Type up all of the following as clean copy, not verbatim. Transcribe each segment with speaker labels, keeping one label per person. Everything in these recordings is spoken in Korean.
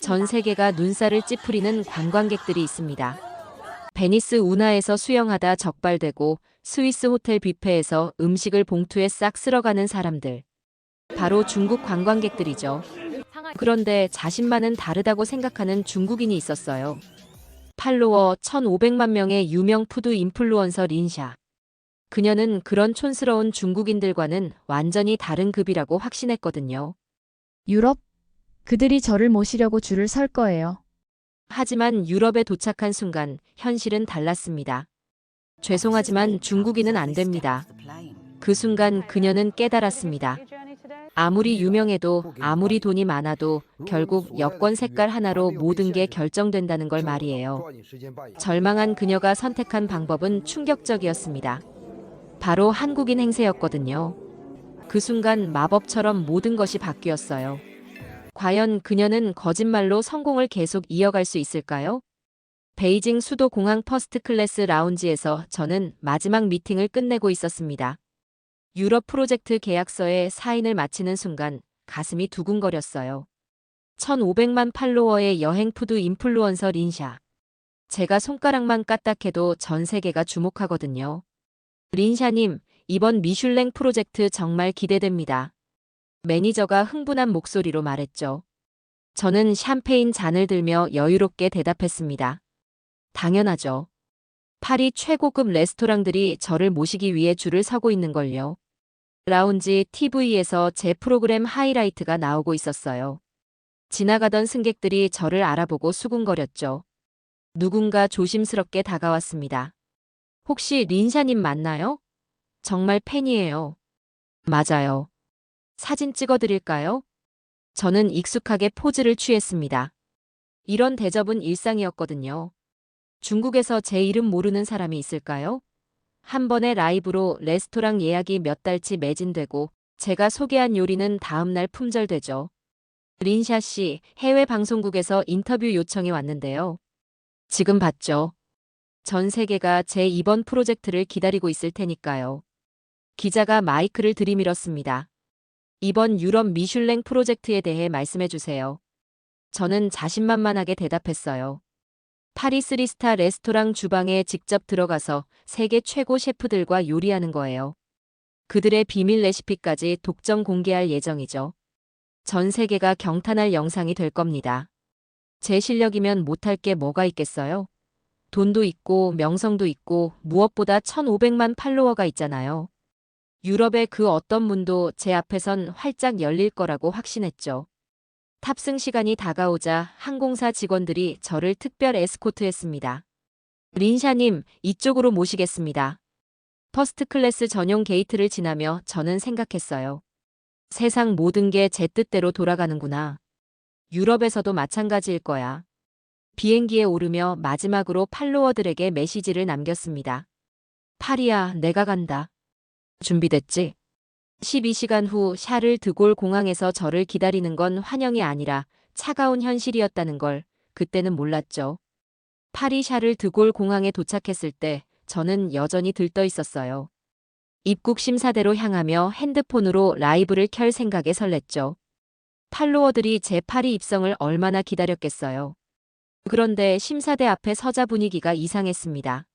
Speaker 1: 전 세계가 눈살을 찌푸리는 관광객들이 있습니다. 베니스 운하에서 수영하다 적발되고 스위스 호텔 뷔페에서 음식을 봉투에 싹 쓸어가는 사람들. 바로 중국 관광객들이죠. 그런데 자신만은 다르다고 생각하는 중국인이 있었어요. 팔로워 1,500만 명의 유명 푸드 인플루언서 린샤. 그녀는 그런 촌스러운 중국인들과는 완전히 다른 급이라고 확신했거든요.
Speaker 2: 유럽? 그들이 저를 모시려고 줄을 설 거예요.
Speaker 1: 하지만 유럽에 도착한 순간 현실은 달랐습니다. 죄송하지만 중국인은 안 됩니다. 그 순간 그녀는 깨달았습니다. 아무리 유명해도 아무리 돈이 많아도 결국 여권 색깔 하나로 모든 게 결정된다는 걸 말이에요. 절망한 그녀가 선택한 방법은 충격적이었습니다. 바로 한국인 행세였거든요. 그 순간 마법처럼 모든 것이 바뀌었어요. 과연 그녀는 거짓말로 성공을 계속 이어갈 수 있을까요? 베이징 수도 공항 퍼스트 클래스 라운지에서 저는 마지막 미팅을 끝내고 있었습니다. 유럽 프로젝트 계약서에 사인을 마치는 순간 가슴이 두근거렸어요. 1,500만 팔로워의 여행 푸드 인플루언서 린샤. 제가 손가락만 까딱해도 전 세계가 주목하거든요. 린샤님, 이번 미슐랭 프로젝트 정말 기대됩니다. 매니저가 흥분한 목소리로 말했죠. 저는 샴페인 잔을 들며 여유롭게 대답했습니다. 당연하죠. 파리 최고급 레스토랑들이 저를 모시기 위해 줄을 서고 있는걸요. 라운지 TV에서 제 프로그램 하이라이트가 나오고 있었어요. 지나가던 승객들이 저를 알아보고 수군거렸죠. 누군가 조심스럽게 다가왔습니다. 혹시 린샤님 맞나요? 정말 팬이에요. 맞아요. 사진 찍어드릴까요? 저는 익숙하게 포즈를 취했습니다. 이런 대접은 일상이었거든요. 중국에서 제 이름 모르는 사람이 있을까요? 한 번의 라이브로 레스토랑 예약이 몇 달치 매진되고 제가 소개한 요리는 다음날 품절되죠. 린샤 씨, 해외 방송국에서 인터뷰 요청이 왔는데요. 지금 봤죠? 전 세계가 제 이번 프로젝트를 기다리고 있을 테니까요. 기자가 마이크를 들이밀었습니다. 이번 유럽 미슐랭 프로젝트에 대해 말씀해 주세요. 저는 자신만만하게 대답했어요. 파리 3스타 레스토랑 주방에 직접 들어가서 세계 최고 셰프들과 요리하는 거예요. 그들의 비밀 레시피까지 독점 공개할 예정이죠. 전 세계가 경탄할 영상이 될 겁니다. 제 실력이면 못할 게 뭐가 있겠어요? 돈도 있고 명성도 있고 무엇보다 1,500만 팔로워가 있잖아요. 유럽의 그 어떤 문도 제 앞에선 활짝 열릴 거라고 확신했죠. 탑승 시간이 다가오자 항공사 직원들이 저를 특별 에스코트했습니다. 린샤님, 이쪽으로 모시겠습니다. 퍼스트 클래스 전용 게이트를 지나며 저는 생각했어요. 세상 모든 게 제 뜻대로 돌아가는구나. 유럽에서도 마찬가지일 거야. 비행기에 오르며 마지막으로 팔로워들에게 메시지를 남겼습니다. 파리야, 내가 간다. 준비됐지? 12시간 후 샤를 드골 공항에서 저를 기다리는 건 환영이 아니라 차가운 현실이었다는 걸 그때는 몰랐죠. 파리 샤를 드골 공항에 도착했을 때 저는 여전히 들떠 있었어요. 입국 심사대로 향하며 핸드폰으로 라이브를 켤 생각에 설렜죠. 팔로워들이 제 파리 입성을 얼마나 기다렸겠어요. 그런데 심사대 앞에 서자 분위기가 이상했습니다.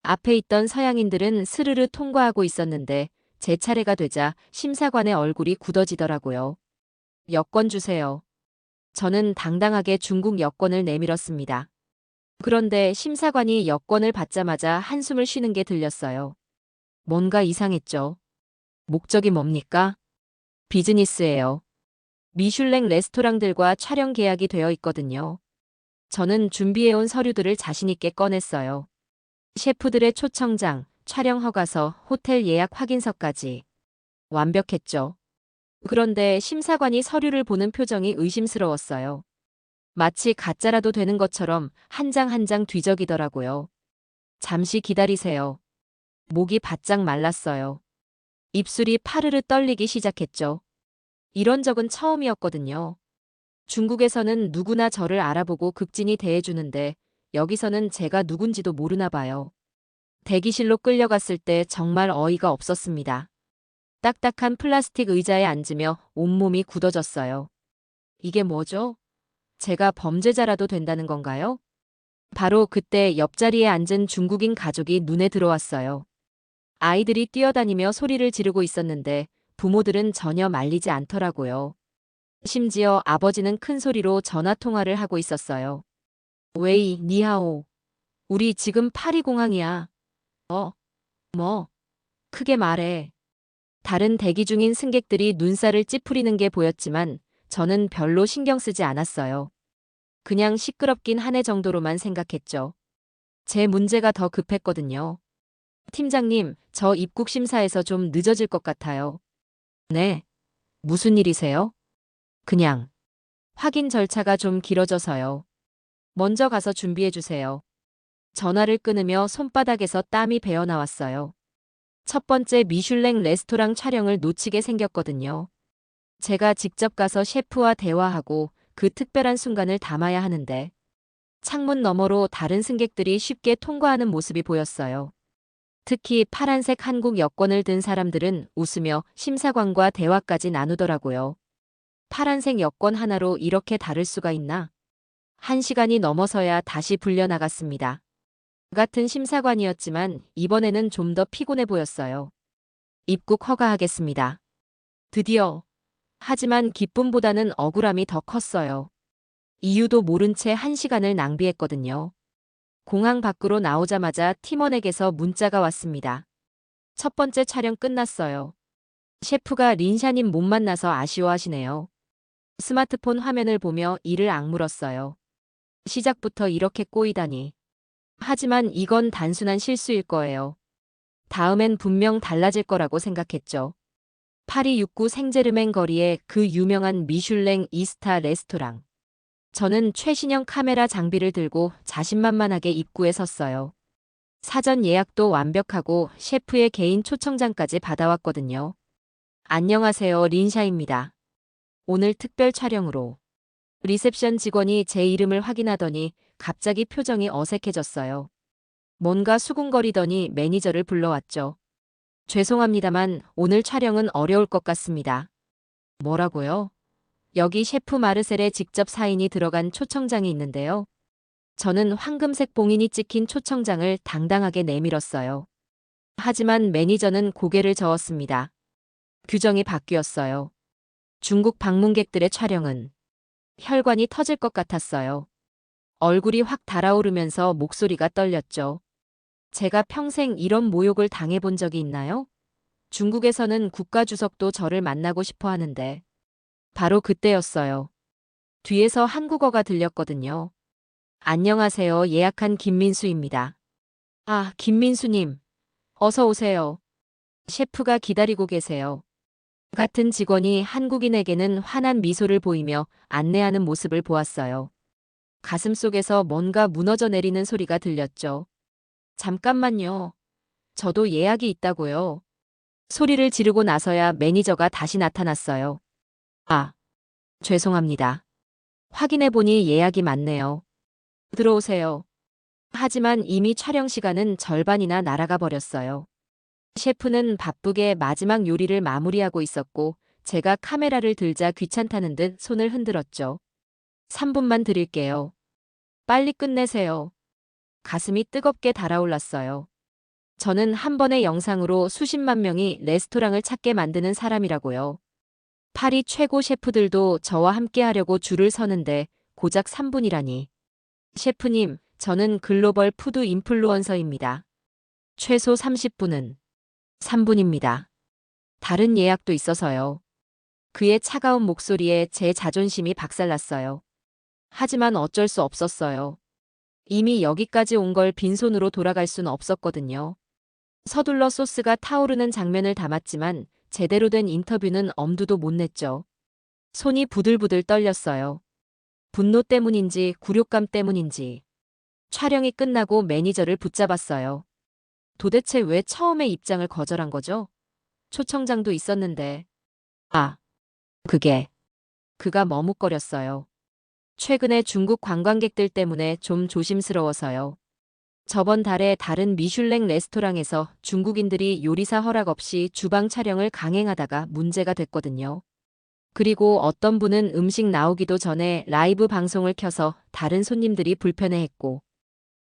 Speaker 1: 앞에 있던 서양인들은 스르르 통과하고 있었는데 제 차례가 되자 심사관의 얼굴이 굳어지더라고요. 여권 주세요. 저는 당당하게 중국 여권을 내밀었습니다. 그런데 심사관이 여권을 받자마자 한숨을 쉬는 게 들렸어요. 뭔가 이상했죠. 목적이 뭡니까? 비즈니스예요. 미슐랭 레스토랑들과 촬영 계약이 되어 있거든요. 저는 준비해온 서류들을 자신있게 꺼냈어요. 셰프들의 초청장, 촬영 허가서, 호텔 예약 확인서까지. 완벽했죠. 그런데 심사관이 서류를 보는 표정이 의심스러웠어요. 마치 가짜라도 되는 것처럼 한 장 한 장 뒤적이더라고요. 잠시 기다리세요. 목이 바짝 말랐어요. 입술이 파르르 떨리기 시작했죠. 이런 적은 처음이었거든요. 중국에서는 누구나 저를 알아보고 극진히 대해주는데 여기서는 제가 누군지도 모르나 봐요. 대기실로 끌려갔을 때 정말 어이가 없었습니다. 딱딱한 플라스틱 의자에 앉으며 온몸이 굳어졌어요. 이게 뭐죠? 제가 범죄자라도 된다는 건가요? 바로 그때 옆자리에 앉은 중국인 가족이 눈에 들어왔어요. 아이들이 뛰어다니며 소리를 지르고 있었는데 부모들은 전혀 말리지 않더라고요. 심지어 아버지는 큰 소리로 전화 통화를 하고 있었어요. 웨이, 니하오. 우리 지금 파리공항이야. 뭐? 크게 말해. 다른 대기 중인 승객들이 눈살을 찌푸리는 게 보였지만 저는 별로 신경 쓰지 않았어요. 그냥 시끄럽긴 하네 정도로만 생각했죠. 제 문제가 더 급했거든요. 팀장님, 저 입국 심사에서 좀 늦어질 것 같아요. 네. 무슨 일이세요? 그냥. 확인 절차가 좀 길어져서요. 먼저 가서 준비해 주세요. 전화를 끊으며 손바닥에서 땀이 배어 나왔어요. 첫 번째 미슐랭 레스토랑 촬영을 놓치게 생겼거든요. 제가 직접 가서 셰프와 대화하고 그 특별한 순간을 담아야 하는데 창문 너머로 다른 승객들이 쉽게 통과하는 모습이 보였어요. 특히 파란색 한국 여권을 든 사람들은 웃으며 심사관과 대화까지 나누더라고요. 파란색 여권 하나로 이렇게 다를 수가 있나? 1시간이 넘어서야 다시 불려나갔습니다. 같은 심사관이었지만 이번에는 좀 더 피곤해 보였어요. 입국 허가하겠습니다. 드디어. 하지만 기쁨보다는 억울함이 더 컸어요. 이유도 모른 채 1시간을 낭비했거든요. 공항 밖으로 나오자마자 팀원에게서 문자가 왔습니다. 첫 번째 촬영 끝났어요. 셰프가 린샤님 못 만나서 아쉬워하시네요. 스마트폰 화면을 보며 이를 악물었어요. 시작부터 이렇게 꼬이다니. 하지만 이건 단순한 실수일 거예요. 다음엔 분명 달라질 거라고 생각했죠. 파리 6구 생제르맹 거리의 그 유명한 미슐랭 2스타 레스토랑. 저는 최신형 카메라 장비를 들고 자신만만하게 입구에 섰어요. 사전 예약도 완벽하고 셰프의 개인 초청장까지 받아왔거든요. 안녕하세요, 린샤입니다. 오늘 특별 촬영으로. 리셉션 직원이 제 이름을 확인하더니 갑자기 표정이 어색해졌어요. 뭔가 수군거리더니 매니저를 불러왔죠. 죄송합니다만 오늘 촬영은 어려울 것 같습니다. 뭐라고요? 여기 셰프 마르셀의 직접 사인이 들어간 초청장이 있는데요. 저는 황금색 봉인이 찍힌 초청장을 당당하게 내밀었어요. 하지만 매니저는 고개를 저었습니다. 규정이 바뀌었어요. 중국 방문객들의 촬영은 혈관이 터질 것 같았어요. 얼굴이 확 달아오르면서 목소리가 떨렸죠. 제가 평생 이런 모욕을 당해본 적이 있나요? 중국에서는 국가주석도 저를 만나고 싶어 하는데 바로 그때였어요. 뒤에서 한국어가 들렸거든요. 안녕하세요. 예약한 김민수입니다. 아, 김민수님. 어서 오세요. 셰프가 기다리고 계세요. 같은 직원이 한국인에게는 환한 미소를 보이며 안내하는 모습을 보았어요. 가슴속에서 뭔가 무너져 내리는 소리가 들렸죠. 잠깐만요. 저도 예약이 있다고요. 소리를 지르고 나서야 매니저가 다시 나타났어요. 아, 죄송합니다. 확인해보니 예약이 맞네요. 들어오세요. 하지만 이미 촬영 시간은 절반이나 날아가 버렸어요. 셰프는 바쁘게 마지막 요리를 마무리하고 있었고 제가 카메라를 들자 귀찮다는 듯 손을 흔들었죠. 3분만 드릴게요. 빨리 끝내세요. 가슴이 뜨겁게 달아올랐어요. 저는 한 번의 영상으로 수십만 명이 레스토랑을 찾게 만드는 사람이라고요. 파리 최고 셰프들도 저와 함께 하려고 줄을 서는데 고작 3분이라니. 셰프님, 저는 글로벌 푸드 인플루언서입니다. 최소 30분은 3분입니다. 다른 예약도 있어서요. 그의 차가운 목소리에 제 자존심이 박살났어요. 하지만 어쩔 수 없었어요. 이미 여기까지 온 걸 빈손으로 돌아갈 수는 없었거든요. 서둘러 소스가 타오르는 장면을 담았지만 제대로 된 인터뷰는 엄두도 못 냈죠. 손이 부들부들 떨렸어요. 분노 때문인지 굴욕감 때문인지. 촬영이 끝나고 매니저를 붙잡았어요. 도대체 왜 처음에 입장을 거절한 거죠? 초청장도 있었는데. 아, 그가 머뭇거렸어요. 최근에 중국 관광객들 때문에 좀 조심스러워서요. 저번 달에 다른 미슐랭 레스토랑에서 중국인들이 요리사 허락 없이 주방 촬영을 강행하다가 문제가 됐거든요. 그리고 어떤 분은 음식 나오기도 전에 라이브 방송을 켜서 다른 손님들이 불편해했고,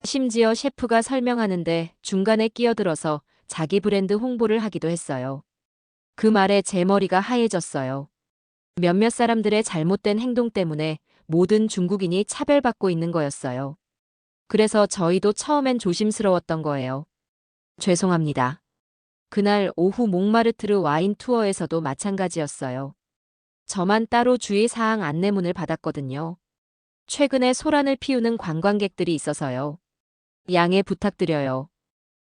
Speaker 1: 심지어 셰프가 설명하는데 중간에 끼어들어서 자기 브랜드 홍보를 하기도 했어요. 그 말에 제 머리가 하얘졌어요. 몇몇 사람들의 잘못된 행동 때문에 모든 중국인이 차별받고 있는 거였어요. 그래서 저희도 처음엔 조심스러웠던 거예요. 죄송합니다. 그날 오후 몽마르트르 와인 투어에서도 마찬가지였어요. 저만 따로 주의사항 안내문을 받았거든요. 최근에 소란을 피우는 관광객들이 있어서요. 양해 부탁드려요.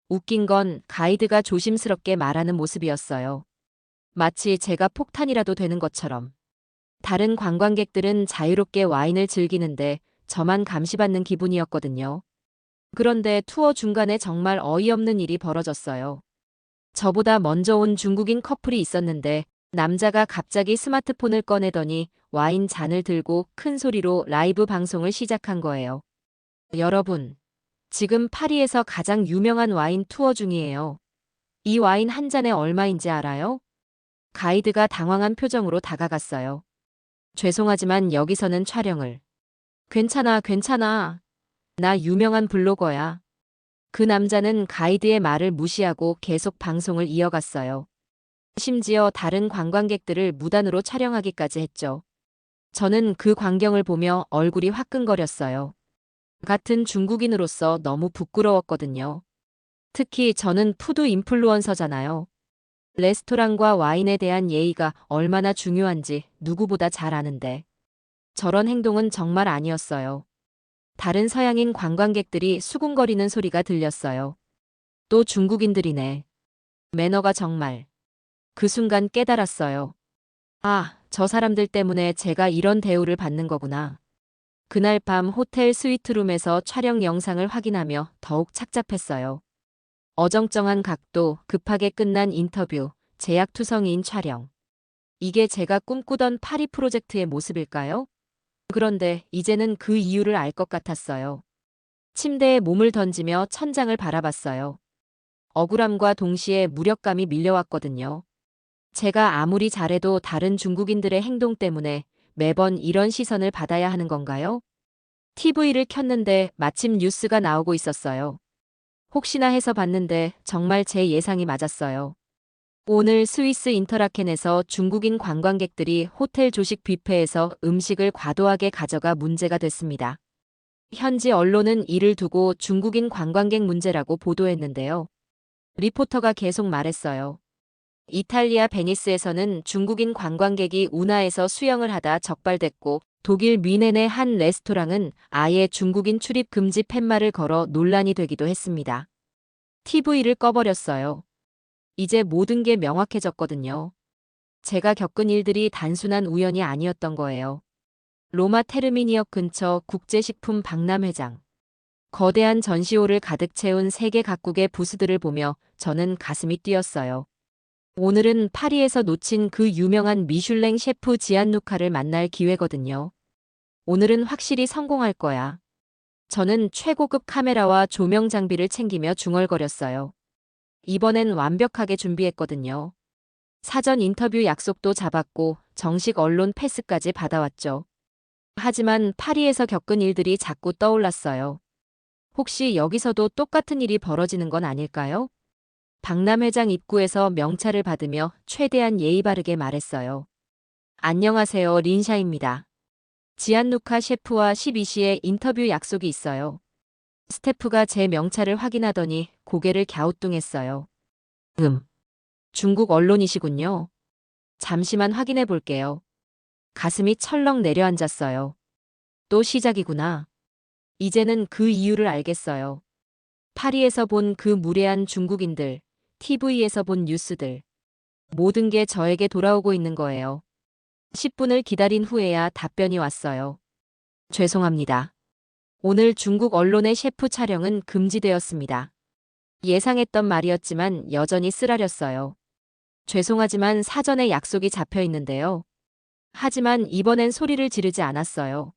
Speaker 1: 웃긴 건 가이드가 조심스럽게 말하는 모습이었어요. 마치 제가 폭탄이라도 되는 것처럼. 다른 관광객들은 자유롭게 와인을 즐기는데 저만 감시받는 기분이었거든요. 그런데 투어 중간에 정말 어이없는 일이 벌어졌어요. 저보다 먼저 온 중국인 커플이 있었는데 남자가 갑자기 스마트폰을 꺼내더니 와인 잔을 들고 큰 소리로 라이브 방송을 시작한 거예요. 여러분, 지금 파리에서 가장 유명한 와인 투어 중이에요. 이 와인 한 잔에 얼마인지 알아요? 가이드가 당황한 표정으로 다가갔어요. 죄송하지만 여기서는 촬영을. 괜찮아, 괜찮아. 나 유명한 블로거야. 그 남자는 가이드의 말을 무시하고 계속 방송을 이어갔어요. 심지어 다른 관광객들을 무단으로 촬영하기까지 했죠. 저는 그 광경을 보며 얼굴이 화끈거렸어요. 같은 중국인으로서 너무 부끄러웠거든요. 특히 저는 푸드 인플루언서잖아요. 레스토랑과 와인에 대한 예의가 얼마나 중요한지 누구보다 잘 아는데 저런 행동은 정말 아니었어요. 다른 서양인 관광객들이 수군거리는 소리가 들렸어요. 또 중국인들이네. 매너가 정말. 그 순간 깨달았어요. 아, 저 사람들 때문에 제가 이런 대우를 받는 거구나. 그날 밤 호텔 스위트룸에서 촬영 영상을 확인하며 더욱 착잡했어요. 어정쩡한 각도, 급하게 끝난 인터뷰, 제약투성이인 촬영. 이게 제가 꿈꾸던 파리 프로젝트의 모습일까요? 그런데 이제는 그 이유를 알 것 같았어요. 침대에 몸을 던지며 천장을 바라봤어요. 억울함과 동시에 무력감이 밀려왔거든요. 제가 아무리 잘해도 다른 중국인들의 행동 때문에 매번 이런 시선을 받아야 하는 건가요? TV를 켰는데 마침 뉴스가 나오고 있었어요. 혹시나 해서 봤는데 정말 제 예상이 맞았어요. 오늘 스위스 인터라켄에서 중국인 관광객들이 호텔 조식 뷔페에서 음식을 과도하게 가져가 문제가 됐습니다. 현지 언론은 이를 두고 중국인 관광객 문제라고 보도했는데요. 리포터가 계속 말했어요. 이탈리아 베니스에서는 중국인 관광객이 운하에서 수영을 하다 적발됐고 독일 뮌헨의 한 레스토랑은 아예 중국인 출입 금지 팻말을 걸어 논란이 되기도 했습니다. TV를 꺼버렸어요. 이제 모든 게 명확해졌거든요. 제가 겪은 일들이 단순한 우연이 아니었던 거예요. 로마 테르미니역 근처 국제식품 박람회장. 거대한 전시홀을 가득 채운 세계 각국의 부스들을 보며 저는 가슴이 뛰었어요. 오늘은 파리에서 놓친 그 유명한 미슐랭 셰프 지안누카를 만날 기회거든요. 오늘은 확실히 성공할 거야. 저는 최고급 카메라와 조명 장비를 챙기며 중얼거렸어요. 이번엔 완벽하게 준비했거든요. 사전 인터뷰 약속도 잡았고 정식 언론 패스까지 받아왔죠. 하지만 파리에서 겪은 일들이 자꾸 떠올랐어요. 혹시 여기서도 똑같은 일이 벌어지는 건 아닐까요? 박람회장 입구에서 명찰을 받으며 최대한 예의 바르게 말했어요. 안녕하세요, 린샤입니다. 지안누카 셰프와 12시에 인터뷰 약속이 있어요. 스태프가 제 명찰을 확인하더니 고개를 갸우뚱했어요. 중국 언론이시군요. 잠시만 확인해 볼게요. 가슴이 철렁 내려앉았어요. 또 시작이구나. 이제는 그 이유를 알겠어요. 파리에서 본 그 무례한 중국인들, TV에서 본 뉴스들. 모든 게 저에게 돌아오고 있는 거예요. 10분을 기다린 후에야 답변이 왔어요. 죄송합니다. 오늘 중국 언론의 셰프 촬영은 금지되었습니다. 예상했던 말이었지만 여전히 쓰라렸어요. 죄송하지만 사전에 약속이 잡혀 있는데요. 하지만 이번엔 소리를 지르지 않았어요.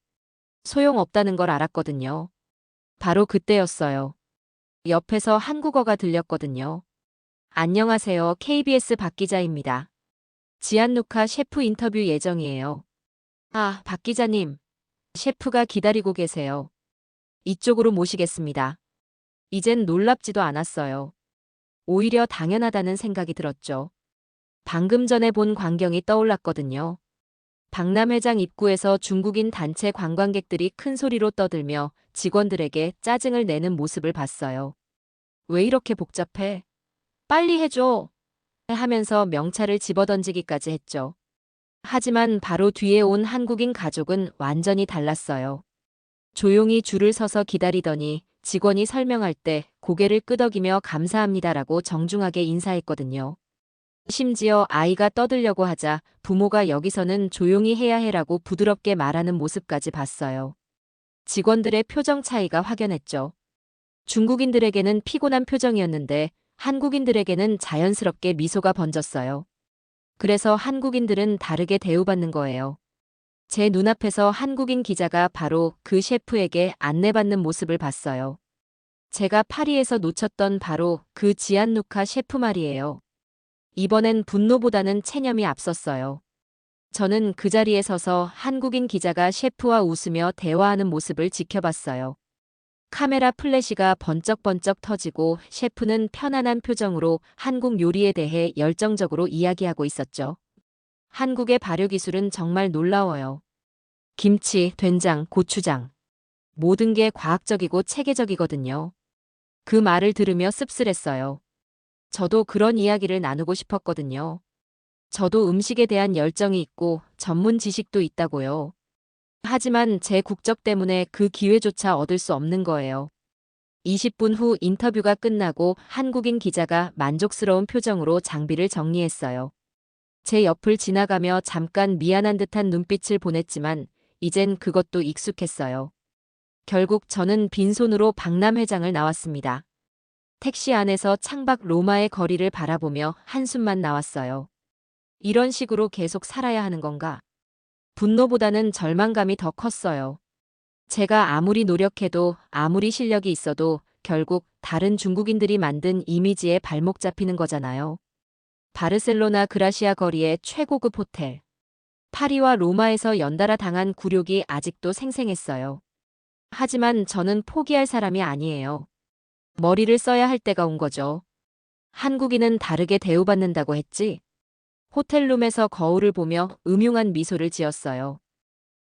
Speaker 1: 소용없다는 걸 알았거든요. 바로 그때였어요. 옆에서 한국어가 들렸거든요. 안녕하세요. KBS 박 기자입니다. 지안누카 셰프 인터뷰 예정이에요. 아, 박 기자님. 셰프가 기다리고 계세요. 이쪽으로 모시겠습니다. 이젠 놀랍지도 않았어요. 오히려 당연하다는 생각이 들었죠. 방금 전에 본 광경이 떠올랐거든요. 박람회장 입구에서 중국인 단체 관광객들이 큰 소리로 떠들며 직원들에게 짜증을 내는 모습을 봤어요. 왜 이렇게 복잡해? 빨리 해줘! 하면서 명찰을 집어던지기까지 했죠. 하지만 바로 뒤에 온 한국인 가족은 완전히 달랐어요. 조용히 줄을 서서 기다리더니 직원이 설명할 때 고개를 끄덕이며 감사합니다라고 정중하게 인사했거든요. 심지어 아이가 떠들려고 하자 부모가 여기서는 조용히 해야 해라고 부드럽게 말하는 모습까지 봤어요. 직원들의 표정 차이가 확연했죠. 중국인들에게는 피곤한 표정이었는데 한국인들에게는 자연스럽게 미소가 번졌어요. 그래서 한국인들은 다르게 대우받는 거예요. 제 눈앞에서 한국인 기자가 바로 그 셰프에게 안내받는 모습을 봤어요. 제가 파리에서 놓쳤던 바로 그 지안누카 셰프 말이에요. 이번엔 분노보다는 체념이 앞섰어요. 저는 그 자리에 서서 한국인 기자가 셰프와 웃으며 대화하는 모습을 지켜봤어요. 카메라 플래시가 번쩍번쩍 터지고 셰프는 편안한 표정으로 한국 요리에 대해 열정적으로 이야기하고 있었죠. 한국의 발효기술은 정말 놀라워요. 김치, 된장, 고추장. 모든 게 과학적이고 체계적이거든요. 그 말을 들으며 씁쓸했어요. 저도 그런 이야기를 나누고 싶었거든요. 저도 음식에 대한 열정이 있고 전문 지식도 있다고요. 하지만 제 국적 때문에 그 기회조차 얻을 수 없는 거예요. 20분 후 인터뷰가 끝나고 한국인 기자가 만족스러운 표정으로 장비를 정리했어요. 제 옆을 지나가며 잠깐 미안한 듯한 눈빛을 보냈지만 이젠 그것도 익숙했어요. 결국 저는 빈손으로 박람회장을 나왔습니다. 택시 안에서 창밖 로마의 거리를 바라보며 한숨만 나왔어요. 이런 식으로 계속 살아야 하는 건가? 분노보다는 절망감이 더 컸어요. 제가 아무리 노력해도 아무리 실력이 있어도 결국 다른 중국인들이 만든 이미지에 발목 잡히는 거잖아요. 바르셀로나 그라시아 거리의 최고급 호텔. 파리와 로마에서 연달아 당한 굴욕이 아직도 생생했어요. 하지만 저는 포기할 사람이 아니에요. 머리를 써야 할 때가 온 거죠. 한국인은 다르게 대우받는다고 했지. 호텔룸에서 거울을 보며 음흉한 미소를 지었어요.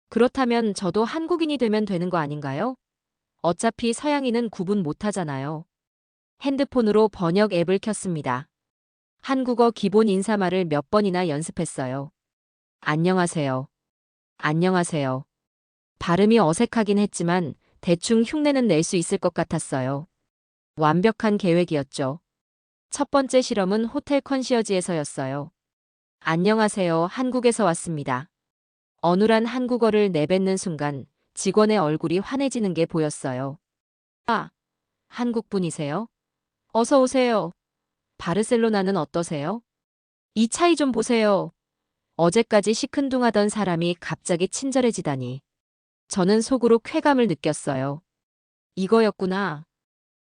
Speaker 1: 그렇다면 저도 한국인이 되면 되는 거 아닌가요? 어차피 서양인은 구분 못하잖아요. 핸드폰으로 번역 앱을 켰습니다. 한국어 기본 인사말을 몇 번이나 연습했어요. 안녕하세요. 안녕하세요. 발음이 어색하긴 했지만 대충 흉내는 낼 수 있을 것 같았어요. 완벽한 계획이었죠. 첫 번째 실험은 호텔 컨시어지에서였어요. 안녕하세요. 한국에서 왔습니다. 어눌한 한국어를 내뱉는 순간 직원의 얼굴이 환해지는 게 보였어요. 아, 한국분이세요? 어서 오세요. 바르셀로나는 어떠세요? 이 차이 좀 보세요. 어제까지 시큰둥하던 사람이 갑자기 친절해지다니. 저는 속으로 쾌감을 느꼈어요. 이거였구나.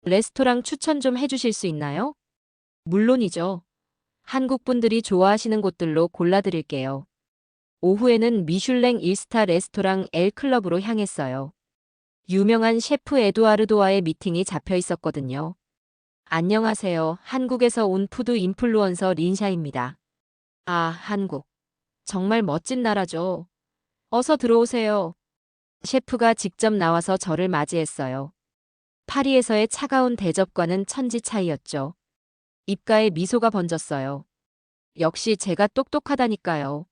Speaker 1: 레스토랑 추천 좀 해주실 수 있나요? 물론이죠. 한국 분들이 좋아하시는 곳들로 골라드릴게요. 오후에는 미슐랭 1스타 레스토랑 엘 클럽으로 향했어요. 유명한 셰프 에두아르도와의 미팅이 잡혀 있었거든요. 안녕하세요. 한국에서 온 푸드 인플루언서 린샤입니다. 아, 한국. 정말 멋진 나라죠. 어서 들어오세요. 셰프가 직접 나와서 저를 맞이했어요. 파리에서의 차가운 대접과는 천지 차이였죠. 입가에 미소가 번졌어요. 역시 제가 똑똑하다니까요.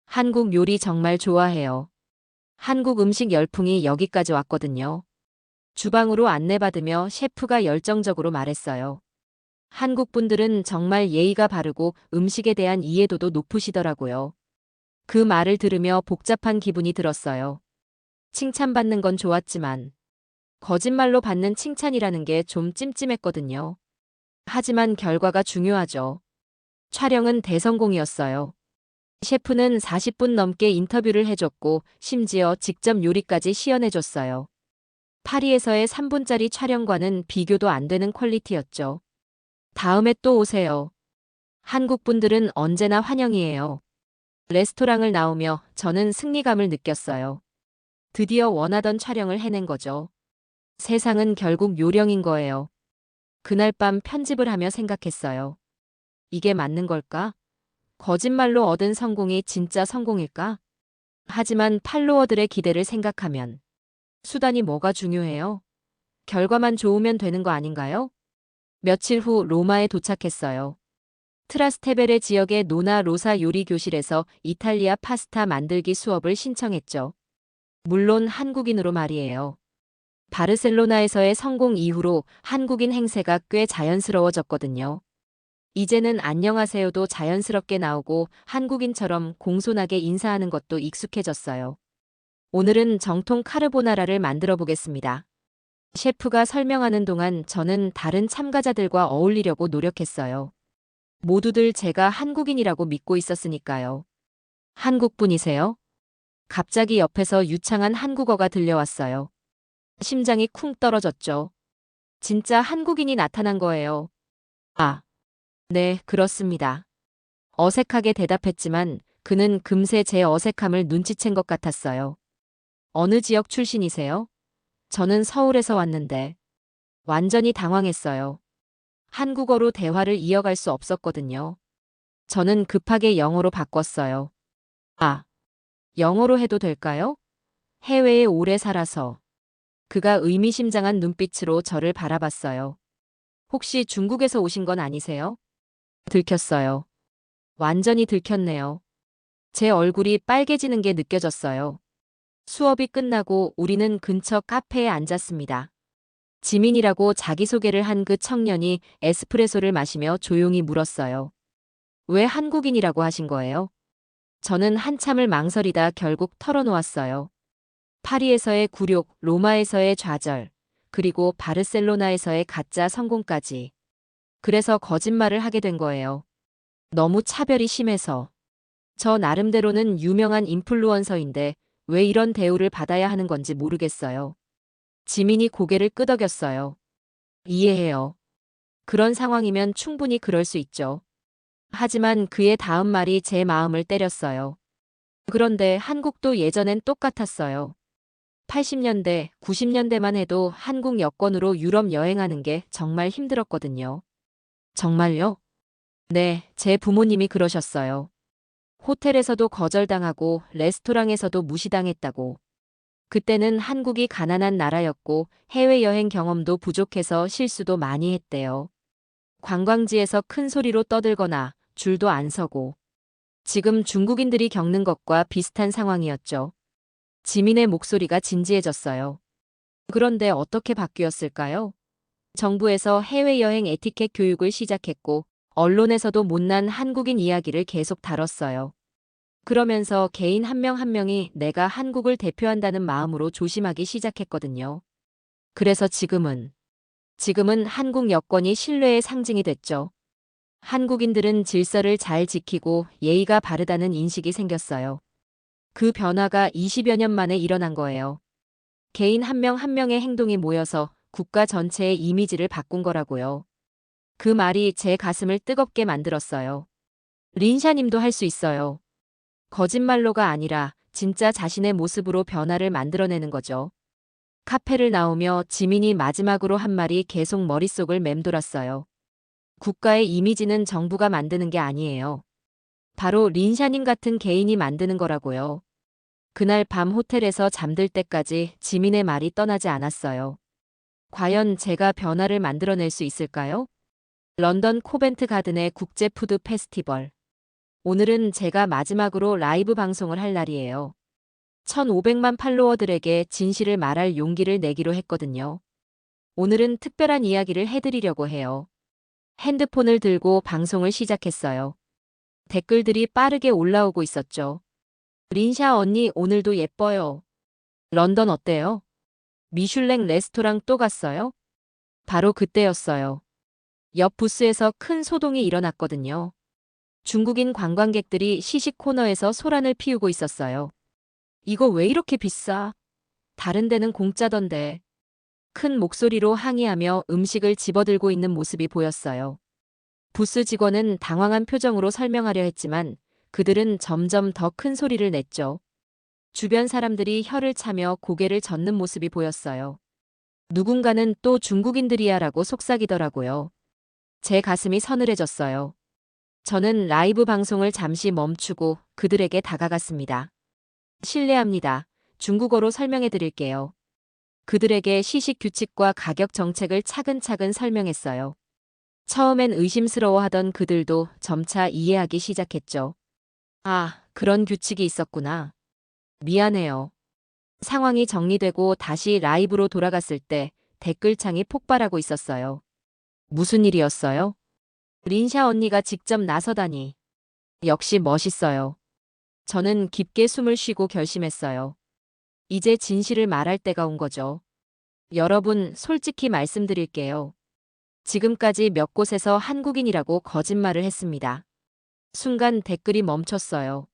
Speaker 1: 한국 요리 정말 좋아해요. 한국 음식 열풍이 여기까지 왔거든요. 주방으로 안내받으며 셰프가 열정적으로 말했어요. 한국 분들은 정말 예의가 바르고 음식에 대한 이해도도 높으시더라고요. 그 말을 들으며 복잡한 기분이 들었어요. 칭찬받는 건 좋았지만 거짓말로 받는 칭찬이라는 게 좀 찜찜했거든요. 하지만 결과가 중요하죠. 촬영은 대성공이었어요. 셰프는 40분 넘게 인터뷰를 해줬고 심지어 직접 요리까지 시연해줬어요. 파리에서의 3분짜리 촬영과는 비교도 안 되는 퀄리티였죠. 다음에 또 오세요. 한국 분들은 언제나 환영이에요. 레스토랑을 나오며 저는 승리감을 느꼈어요. 드디어 원하던 촬영을 해낸 거죠. 세상은 결국 요령인 거예요. 그날 밤 편집을 하며 생각했어요. 이게 맞는 걸까? 거짓말로 얻은 성공이 진짜 성공일까? 하지만 팔로워들의 기대를 생각하면 수단이 뭐가 중요해요? 결과만 좋으면 되는 거 아닌가요? 며칠 후 로마에 도착했어요. 트라스테베레 지역의 노나 로사 요리 교실에서 이탈리아 파스타 만들기 수업을 신청했죠. 물론 한국인으로 말이에요. 바르셀로나에서의 성공 이후로 한국인 행세가 꽤 자연스러워졌거든요. 이제는 안녕하세요도 자연스럽게 나오고 한국인처럼 공손하게 인사하는 것도 익숙해졌어요. 오늘은 정통 카르보나라를 만들어 보겠습니다. 셰프가 설명하는 동안 저는 다른 참가자들과 어울리려고 노력했어요. 모두들 제가 한국인이라고 믿고 있었으니까요. 한국분이세요? 갑자기 옆에서 유창한 한국어가 들려왔어요. 심장이 쿵 떨어졌죠. 진짜 한국인이 나타난 거예요. 아, 네, 그렇습니다. 어색하게 대답했지만 그는 금세 제 어색함을 눈치챈 것 같았어요. 어느 지역 출신이세요? 저는 서울에서 왔는데. 완전히 당황했어요. 한국어로 대화를 이어갈 수 없었거든요. 저는 급하게 영어로 바꿨어요. 아, 영어로 해도 될까요? 해외에 오래 살아서. 그가 의미심장한 눈빛으로 저를 바라봤어요. 혹시 중국에서 오신 건 아니세요? 들켰어요. 완전히 들켰네요. 제 얼굴이 빨개지는 게 느껴졌어요. 수업이 끝나고 우리는 근처 카페에 앉았습니다. 지민이라고 자기소개를 한 그 청년이 에스프레소를 마시며 조용히 물었어요. 왜 한국인이라고 하신 거예요? 저는 한참을 망설이다 결국 털어놓았어요. 파리에서의 굴욕, 로마에서의 좌절, 그리고 바르셀로나에서의 가짜 성공까지. 그래서 거짓말을 하게 된 거예요. 너무 차별이 심해서. 저 나름대로는 유명한 인플루언서인데 왜 이런 대우를 받아야 하는 건지 모르겠어요. 지민이 고개를 끄덕였어요. 이해해요. 그런 상황이면 충분히 그럴 수 있죠. 하지만 그의 다음 말이 제 마음을 때렸어요. 그런데 한국도 예전엔 똑같았어요. 80년대, 90년대만 해도 한국 여권으로 유럽 여행하는 게 정말 힘들었거든요. 정말요? 네, 제 부모님이 그러셨어요. 호텔에서도 거절당하고 레스토랑에서도 무시당했다고. 그때는 한국이 가난한 나라였고 해외여행 경험도 부족해서 실수도 많이 했대요. 관광지에서 큰 소리로 떠들거나 줄도 안 서고. 지금 중국인들이 겪는 것과 비슷한 상황이었죠. 지민의 목소리가 진지해졌어요. 그런데 어떻게 바뀌었을까요? 정부에서 해외여행 에티켓 교육을 시작했고 언론에서도 못난 한국인 이야기를 계속 다뤘어요. 그러면서 개인 한 명 한 명이 내가 한국을 대표한다는 마음으로 조심하기 시작했거든요. 그래서 지금은 한국 여권이 신뢰의 상징이 됐죠. 한국인들은 질서를 잘 지키고 예의가 바르다는 인식이 생겼어요. 그 변화가 20여 년 만에 일어난 거예요. 개인 한 명 한 명의 행동이 모여서 국가 전체의 이미지를 바꾼 거라고요. 그 말이 제 가슴을 뜨겁게 만들었어요. 린샤님도 할 수 있어요. 거짓말로가 아니라 진짜 자신의 모습으로 변화를 만들어내는 거죠. 카페를 나오며 지민이 마지막으로 한 말이 계속 머릿속을 맴돌았어요. 국가의 이미지는 정부가 만드는 게 아니에요. 바로 린샤님 같은 개인이 만드는 거라고요. 그날 밤 호텔에서 잠들 때까지 지민의 말이 떠나지 않았어요. 과연 제가 변화를 만들어낼 수 있을까요? 런던 코벤트 가든의 국제 푸드 페스티벌. 오늘은 제가 마지막으로 라이브 방송을 할 날이에요. 1,500만 팔로워들에게 진실을 말할 용기를 내기로 했거든요. 오늘은 특별한 이야기를 해드리려고 해요. 핸드폰을 들고 방송을 시작했어요. 댓글들이 빠르게 올라오고 있었죠. 린샤 언니 오늘도 예뻐요. 런던 어때요? 미슐랭 레스토랑 또 갔어요? 바로 그때였어요. 옆 부스에서 큰 소동이 일어났거든요. 중국인 관광객들이 시식 코너에서 소란을 피우고 있었어요. 이거 왜 이렇게 비싸? 다른 데는 공짜던데. 큰 목소리로 항의하며 음식을 집어들고 있는 모습이 보였어요. 부스 직원은 당황한 표정으로 설명하려 했지만 그들은 점점 더 큰 소리를 냈죠. 주변 사람들이 혀를 차며 고개를 젓는 모습이 보였어요. 누군가는 또 중국인들이야라고 속삭이더라고요. 제 가슴이 서늘해졌어요. 저는 라이브 방송을 잠시 멈추고 그들에게 다가갔습니다. 실례합니다. 중국어로 설명해 드릴게요. 그들에게 시식 규칙과 가격 정책을 차근차근 설명했어요. 처음엔 의심스러워하던 그들도 점차 이해하기 시작했죠. 아, 그런 규칙이 있었구나. 미안해요. 상황이 정리되고 다시 라이브로 돌아갔을 때 댓글창이 폭발하고 있었어요. 무슨 일이었어요? 린샤 언니가 직접 나서다니. 역시 멋있어요. 저는 깊게 숨을 쉬고 결심했어요. 이제 진실을 말할 때가 온 거죠. 여러분, 솔직히 말씀드릴게요. 지금까지 몇 곳에서 한국인이라고 거짓말을 했습니다. 순간 댓글이 멈췄어요.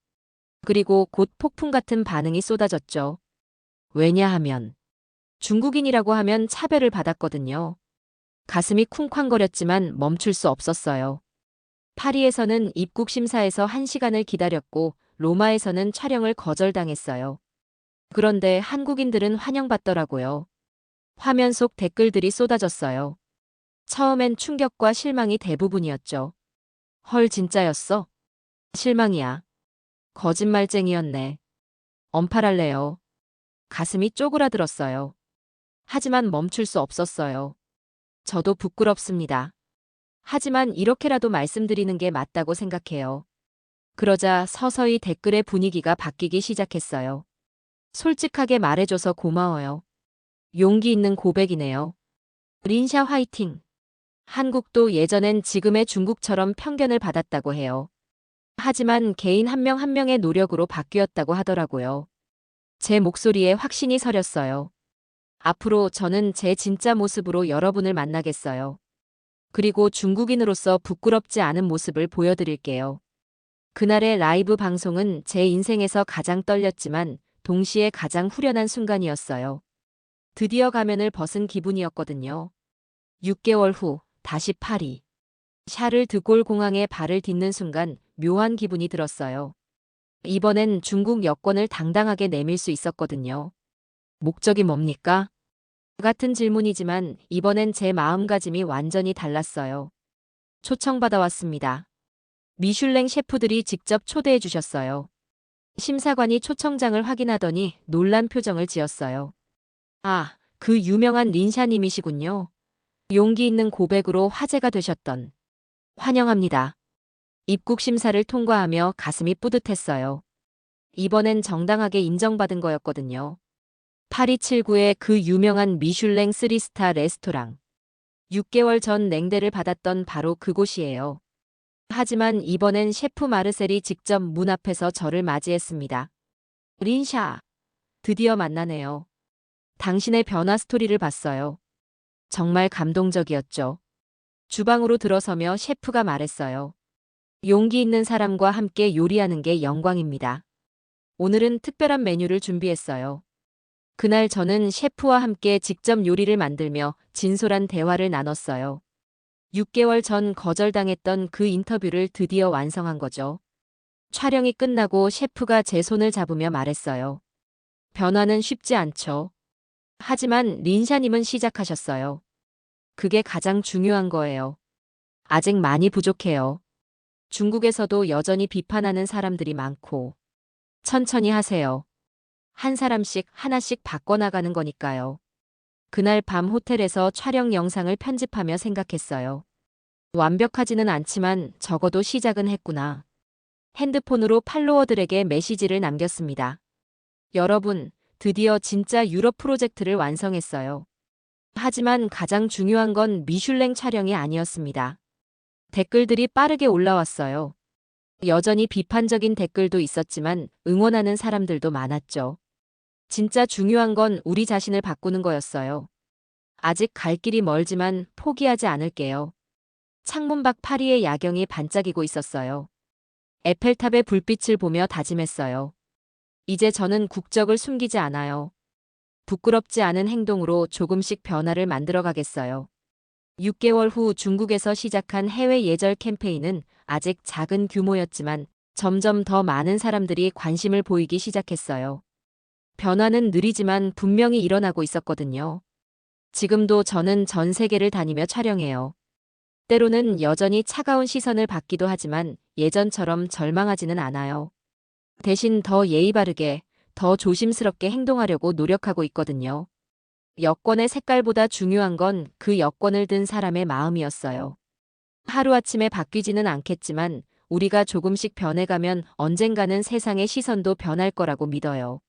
Speaker 1: 그리고 곧 폭풍 같은 반응이 쏟아졌죠. 왜냐하면 중국인이라고 하면 차별을 받았거든요. 가슴이 쿵쾅거렸지만 멈출 수 없었어요. 파리에서는 입국 심사에서 1시간을 기다렸고 로마에서는 촬영을 거절당했어요. 그런데 한국인들은 환영받더라고요. 화면 속 댓글들이 쏟아졌어요. 처음엔 충격과 실망이 대부분이었죠. 헐, 진짜였어? 실망이야. 거짓말쟁이였네. 엄팔할래요. 가슴이 쪼그라들었어요. 하지만 멈출 수 없었어요. 저도 부끄럽습니다. 하지만 이렇게라도 말씀드리는 게 맞다고 생각해요. 그러자 서서히 댓글의 분위기가 바뀌기 시작했어요. 솔직하게 말해줘서 고마워요. 용기 있는 고백이네요. 린샤 화이팅! 한국도 예전엔 지금의 중국처럼 편견을 받았다고 해요. 하지만 개인 한 명 한 명의 노력으로 바뀌었다고 하더라고요. 제 목소리에 확신이 서렸어요. 앞으로 저는 제 진짜 모습으로 여러분을 만나겠어요. 그리고 중국인으로서 부끄럽지 않은 모습을 보여드릴게요. 그날의 라이브 방송은 제 인생에서 가장 떨렸지만 동시에 가장 후련한 순간이었어요. 드디어 가면을 벗은 기분이었거든요. 6개월 후 다시 파리. 샤를 드골 공항에 발을 딛는 순간 묘한 기분이 들었어요. 이번엔 중국 여권을 당당하게 내밀 수 있었거든요. 목적이 뭡니까? 같은 질문이지만 이번엔 제 마음가짐이 완전히 달랐어요. 초청받아 왔습니다. 미슐랭 셰프들이 직접 초대해 주셨어요. 심사관이 초청장을 확인하더니 놀란 표정을 지었어요. 아, 그 유명한 린샤님이시군요. 용기 있는 고백으로 화제가 되셨던. 환영합니다. 입국 심사를 통과하며 가슴이 뿌듯했어요. 이번엔 정당하게 인정받은 거였거든요. 파리 7구의 그 유명한 미슐랭 3스타 레스토랑. 6개월 전 냉대를 받았던 바로 그곳이에요. 하지만 이번엔 셰프 마르셀이 직접 문 앞에서 저를 맞이했습니다. 린샤, 드디어 만나네요. 당신의 변화 스토리를 봤어요. 정말 감동적이었죠. 주방으로 들어서며 셰프가 말했어요. 용기 있는 사람과 함께 요리하는 게 영광입니다. 오늘은 특별한 메뉴를 준비했어요. 그날 저는 셰프와 함께 직접 요리를 만들며 진솔한 대화를 나눴어요. 6개월 전 거절당했던 그 인터뷰를 드디어 완성한 거죠. 촬영이 끝나고 셰프가 제 손을 잡으며 말했어요. 변화는 쉽지 않죠. 하지만 린샤님은 시작하셨어요. 그게 가장 중요한 거예요. 아직 많이 부족해요. 중국에서도 여전히 비판하는 사람들이 많고. 천천히 하세요. 한 사람씩 하나씩 바꿔나가는 거니까요. 그날 밤 호텔에서 촬영 영상을 편집하며 생각했어요. 완벽하지는 않지만 적어도 시작은 했구나. 핸드폰으로 팔로워들에게 메시지를 남겼습니다. 여러분, 드디어 진짜 유럽 프로젝트를 완성했어요. 하지만 가장 중요한 건 미슐랭 촬영이 아니었습니다. 댓글들이 빠르게 올라왔어요. 여전히 비판적인 댓글도 있었지만 응원하는 사람들도 많았죠. 진짜 중요한 건 우리 자신을 바꾸는 거였어요. 아직 갈 길이 멀지만 포기하지 않을게요. 창문 밖 파리의 야경이 반짝이고 있었어요. 에펠탑의 불빛을 보며 다짐했어요. 이제 저는 국적을 숨기지 않아요. 부끄럽지 않은 행동으로 조금씩 변화를 만들어 가겠어요. 6개월 후 중국에서 시작한 해외 예절 캠페인은 아직 작은 규모였지만 점점 더 많은 사람들이 관심을 보이기 시작했어요. 변화는 느리지만 분명히 일어나고 있었거든요. 지금도 저는 전 세계를 다니며 촬영해요. 때로는 여전히 차가운 시선을 받기도 하지만 예전처럼 절망하지는 않아요. 대신 더 예의 바르게, 더 조심스럽게 행동하려고 노력하고 있거든요. 여권의 색깔보다 중요한 건 그 여권을 든 사람의 마음이었어요. 하루아침에 바뀌지는 않겠지만 우리가 조금씩 변해가면 언젠가는 세상의 시선도 변할 거라고 믿어요.